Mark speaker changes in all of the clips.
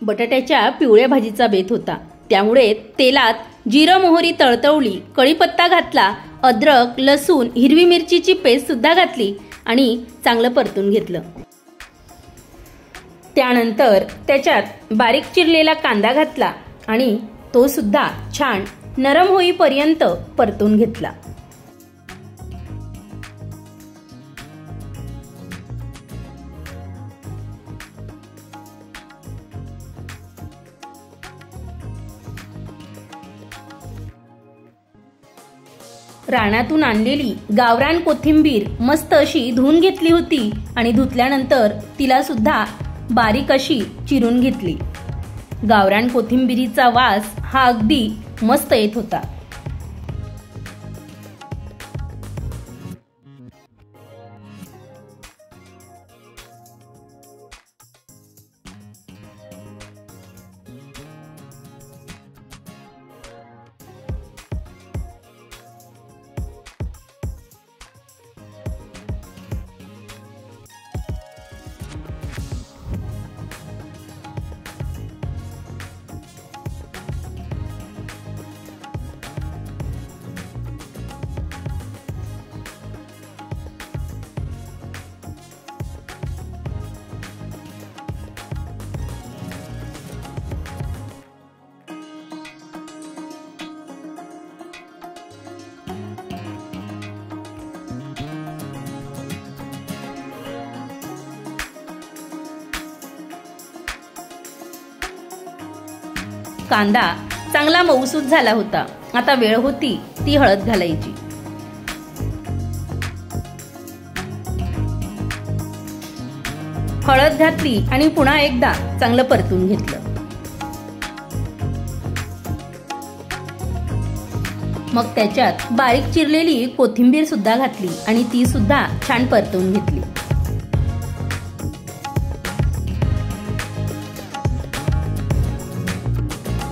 Speaker 1: बटाट्याच्या पिवळ्या भाजीचा बेत होता, त्यामुळे तेलात जिरं मोहरी तळतवली, कढीपत्ता घातला, अद्रक लसूण हिरवी मिरचीची पेस्ट सुद्धा घातली आणि चांगलं परतून घेतलं। त्यानंतर त्याच्यात बारीक चिरलेला कांदा घातला आणि तो सुद्धा छान नरम होईपर्यंत परतून घेतला। रानातून आणलेली गावरान कोथिंबीर मस्त अशी धुवून घेतली होती आणि धुतल्यानंतर तिला सुद्धा बारीक अशी चिरून घेतली। गावरान कोथिंबीरीचा वास हा अगदी मस्त येत होता। कांदा चांगला मऊसूत झाला होता। आता वेळ होती ती हळद घालायची। हळद घातली आणि पुन्हा एकदा चांगलं परतून घेतलं। मग त्याच्यात बारीक चिरलेली कोथिंबीर सुद्धा घातली आणि ती सुद्धा छान परतून घेतली।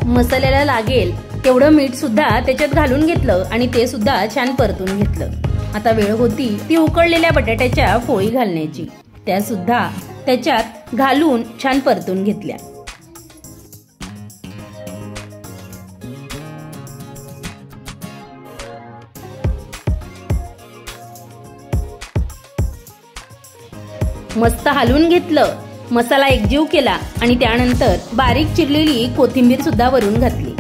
Speaker 1: मसाल्याला लागेल तेवढं मीठ सुद्धा त्याच्यात घालून घेतलं आणि ते सुद्धा छान परतून घेतलं। आता वेळ होती ती उकडलेल्या बटाट्याच्या फोडी घालण्याची। त्या सुद्धा त्याच्यात घालून छान परतून घेतल्या। मस्त हलवून घेतलं, मसाला एकजीव केला आणि त्यानंतर बारीक चिरलेली कोथिंबीर सुद्धा वरून घातली।